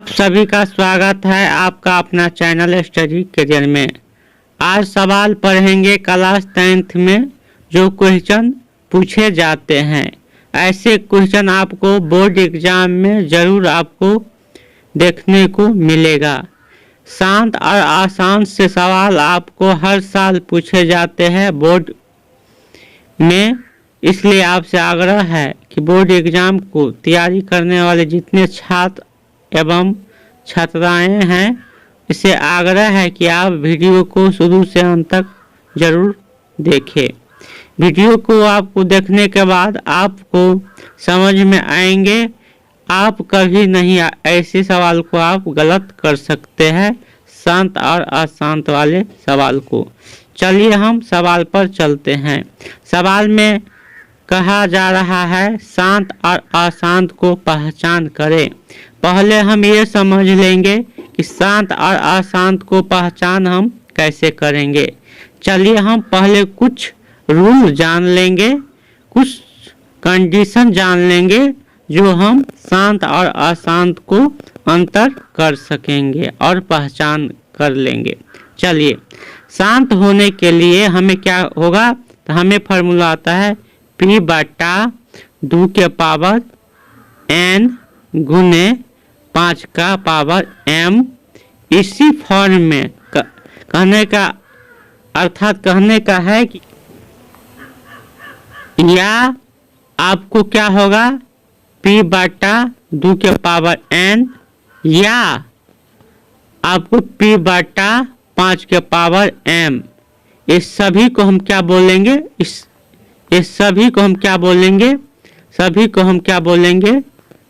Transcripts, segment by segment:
सभी का स्वागत है आपका अपना चैनल स्टडी करियर में। आज सवाल पढ़ेंगे क्लास 10th में जो क्वेश्चन पूछे जाते हैं। ऐसे क्वेश्चन आपको बोर्ड एग्जाम में ज़रूर आपको देखने को मिलेगा। शांत और आसान से सवाल आपको हर साल पूछे जाते हैं बोर्ड में, इसलिए आपसे आग्रह है कि बोर्ड एग्जाम को तैयारी करने वाले जितने छात्र एवं छात्राएं हैं, इससे आग्रह है कि आप वीडियो को शुरू से अंत तक जरूर देखें। वीडियो को आपको देखने के बाद आपको समझ में आएंगे। आप कभी नहीं ऐसे सवाल को आप गलत कर सकते हैं, शांत और अशांत वाले सवाल को। चलिए हम सवाल पर चलते हैं। सवाल में कहा जा रहा है शांत और अशांत को पहचान करें। पहले हम ये समझ लेंगे कि शांत और अशांत को पहचान हम कैसे करेंगे। चलिए हम पहले कुछ रूल जान लेंगे, कुछ कंडीशन जान लेंगे जो हम शांत और अशांत को अंतर कर सकेंगे और पहचान कर लेंगे। चलिए, शांत होने के लिए हमें क्या होगा, तो हमें फार्मूला आता है P/2 के पावर n गुने 5 का पावर m। इसी फॉर्म में कहने का अर्थात कहने का है कि या आपको क्या होगा P/2 के पावर n, या आपको P/5 के पावर m। इस सभी को हम क्या बोलेंगे, इस सभी को हम क्या बोलेंगे, सभी को हम क्या बोलेंगे,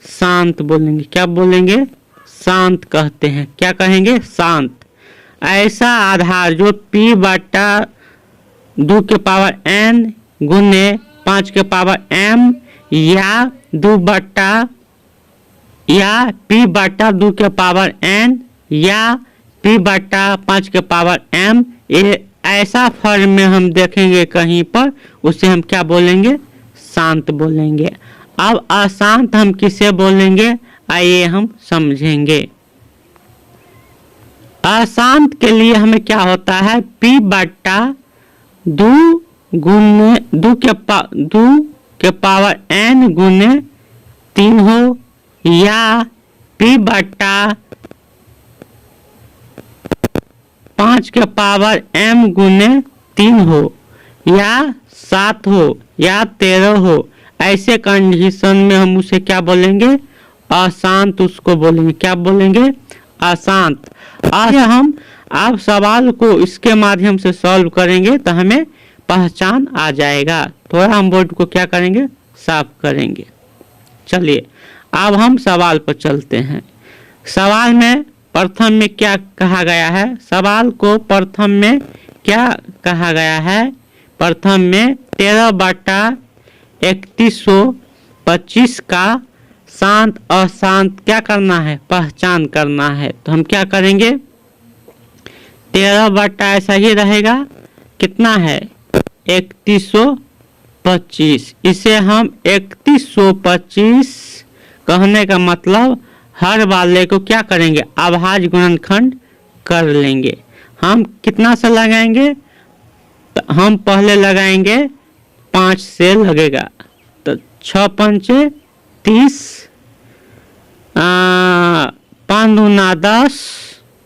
शांत बोलेंगे। क्या बोलेंगे, शांत कहते हैं। क्या कहेंगे, शांत। ऐसा आधार जो P/2 के पावर n गुने 5 के पावर m या P/2 के पावर n या P/5 के पावर m, ये ऐसा फॉर्म में हम देखेंगे कहीं पर, उसे हम क्या बोलेंगे, शांत बोलेंगे। अब अशांत हम किसे बोलेंगे, आइए हम समझेंगे। अशांत के लिए हमें क्या होता है, P/2 गुने 2 के पावर n गुने 3 हो, या P/5 के पावर m गुने 3 हो, या 7 हो, या 13 हो। ऐसे कंडीशन में हम उसे क्या बोलेंगे, अशांत उसको बोलेंगे। क्या बोलेंगे, अशांत। आज हम आप सवाल को इसके माध्यम से सॉल्व करेंगे तो हमें पहचान आ जाएगा। थोड़ा हम बोर्ड को क्या करेंगे, साफ करेंगे। चलिए अब हम सवाल पर चलते हैं। सवाल में प्रथम में क्या कहा गया है, सवाल को प्रथम में क्या कहा गया है, प्रथम में 13/3125 का शांत अशांत क्या करना है, पहचान करना है। तो हम क्या करेंगे, 13 ऐसा ही रहेगा, कितना है 3125। इसे हम 3125 कहने का मतलब हर वाले को क्या करेंगे, अभाज्य गुणनखंड कर लेंगे। हम कितना से लगाएंगे, तो हम पहले लगाएंगे 5 से लगेगा, तो 6 पंचे 30, 5 दूना 10,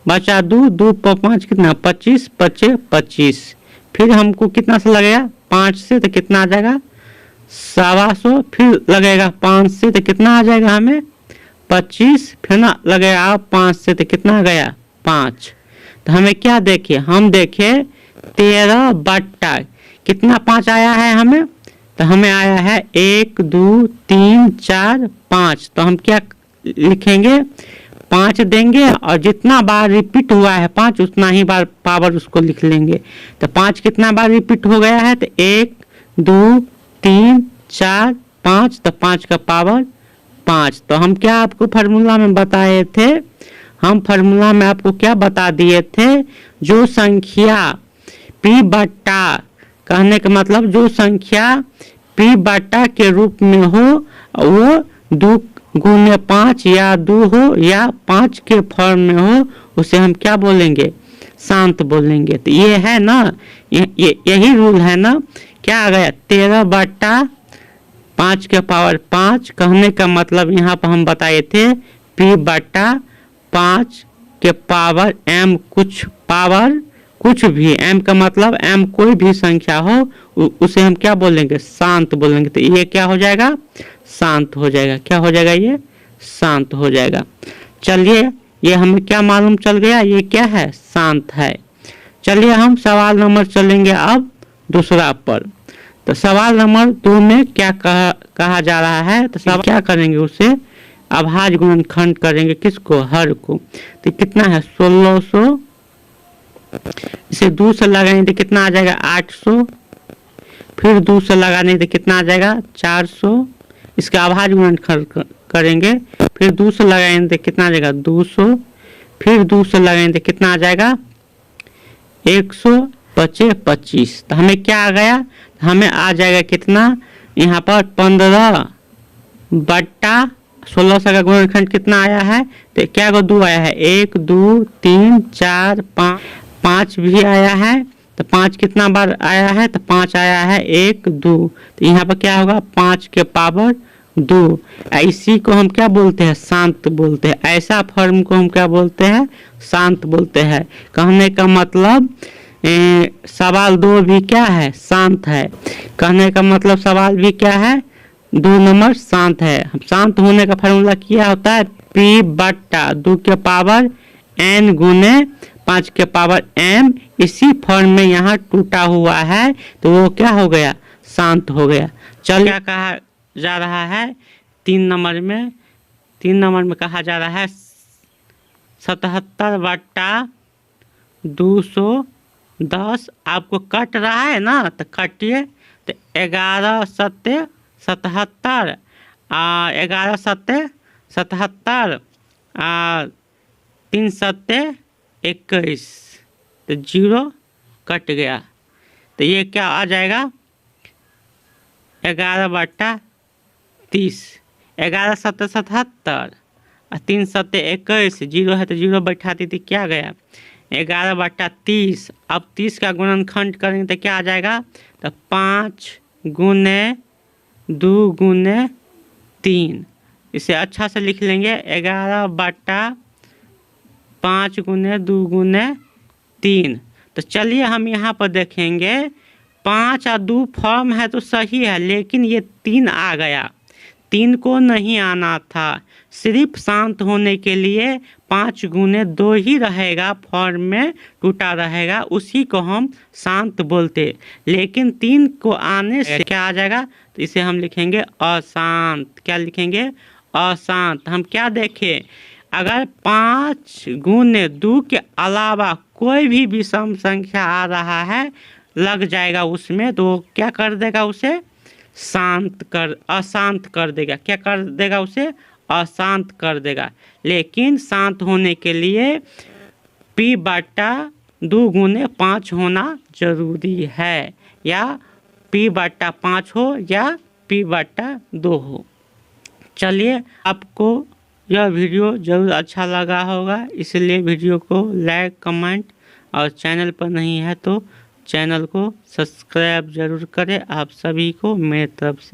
बचा 2 पर 5 कितना 25, 25 25। फिर हमको कितना से लगेगा, 5 से तो कितना आ जाएगा 125, फिर लगेगा 5 से तो कितना आ जाएगा हमें 25, फिर ना लगेगा 5 से तो कितना आ गया 5। तो हमें क्या देखिए, हम देखे 13 कितना 5 आया है हमें, तो हमें आया है 1 2 3 4 5। तो हम क्या लिखेंगे, 5 देंगे और जितना बार रिपीट हुआ है 5 उतना ही बार पावर उसको लिख लेंगे। तो 5 कितना बार रिपीट हो गया है, तो 1 2 3 4 5, तो 5 का पावर 5। तो हम क्या आपको फार्मूला में बताए थे, हम फार्मूला में आपको क्या बता दिए थे, जो संख्या P/, कहने का मतलब जो संख्या P/, के रूप में हो वो गुने 5 या 2 हो या 5 के फॉर्म में हो, उसे हम क्या बोलेंगे? शांत बोलेंगे। तो ये है ना, यही रूल है ना। क्या आ गया? 13/5 के पावर 5। कहने का मतलब यहाँ पर हम बताए थे p/5 के पावर m कुछ पावर कुछ भी, m का मतलब m कोई भी संख्या हो, उसे हम क्या बोलेंगे? शांत बोलेंगे। तो ये क्या हो जाएगा? शांत हो जाएगा। क्या हो जाएगा? ये शांत हो जाएगा। चलिए, ये हमें क्या मालूम चल गया? ये क्या है? शांत है। चलिए हम सवाल नंबर चलेंगे अब दूसरा पर। तो सवाल नंबर 2 में क्या कहा जा रहा है? तो सब क्या करेंगे? उसे अभाज्य गुणनखंड करेंगे। किसको? हर को। तो कितना है? 1600। इसे 2 से लगाएंगे तो कितना आ जाएगा? 800। फिर 2 से लगाने तो कितना आ जाएगा? 400। इसका अभाज्य गुणनखंड करेंगे। फिर 2 से लगाएंगे तो कितना आ जाएगा? 200। फिर 2 से लगाएंगे तो कितना आ जाएगा? 100 बचे 25। तो हमें क्या आ गया? हमें आ जाएगा कितना? यहाँ पर 15/1600 का गुणनखंड कितना आया है? तो क्या को 2 आया है? 1 2 3 4 5, 5 भी आया है। तो 5 कितना बार आया है? तो 5 आया है 1 2। तो यहाँ पर क्या होगा? 5 के पावर 2। इसी को हम क्या बोलते हैं? शांत बोलते हैं। ऐसा फॉर्म को हम क्या बोलते हैं? शांत बोलते हैं। कहने का मतलब सवाल 2 भी क्या है? शांत है। कहने का मतलब सवाल भी क्या है? 2 नंबर शांत है। शांत होने का फॉर्मूला क्या होता है? p/2 के पावर n गुने 5 के पावर m। इसी फॉर्म में यहाँ टूटा हुआ है, तो वो क्या हो गया? शांत हो गया। चल, क्या कहा जा रहा है 3 नंबर में? 3 नंबर में कहा जा रहा है 77/210। आपको कट रहा है ना, तो कटिए। तो 11 सत्ते 77, 11 सत्ते 77, 3 सत्ते 21। तो 0 कट गया। तो ये क्या आ जाएगा? 11/30। 11 सत्ते 77 और 3 सत्ते 21। 0 है तो 0 बैठा दी थी, क्या गया? 11/30। अब 30 का गुणनखंड करेंगे तो क्या आ जाएगा? तो 5 गुने 2 गुने 3। इसे अच्छा से लिख लेंगे। 11/5 गुने 2 गुने 3। तो चलिए हम यहाँ पर देखेंगे 5 और 2 फॉर्म है तो सही है, लेकिन ये 3 आ गया। 3 को नहीं आना था। सिर्फ शांत होने के लिए 5 गुने 2 ही रहेगा, फॉर्म में टूटा रहेगा, उसी को हम शांत बोलते। लेकिन 3 को आने से क्या आ जाएगा? तो इसे हम लिखेंगे अशांत। क्या लिखेंगे? अशांत। हम क्या देखें? अगर 5 गुने 2 के अलावा कोई भी विषम संख्या आ रहा है, लग जाएगा उसमें, तो क्या कर देगा? उसे अशांत कर देगा। क्या कर देगा? उसे अशांत कर देगा। लेकिन शांत होने के लिए p/2 गुने 5 होना जरूरी है, या p/5 हो या p/2 हो। चलिए, आपको यह वीडियो ज़रूर अच्छा लगा होगा, इसलिए वीडियो को लाइक कमेंट, और चैनल पर नहीं है तो चैनल को सब्सक्राइब जरूर करें। आप सभी को मेरी तरफ से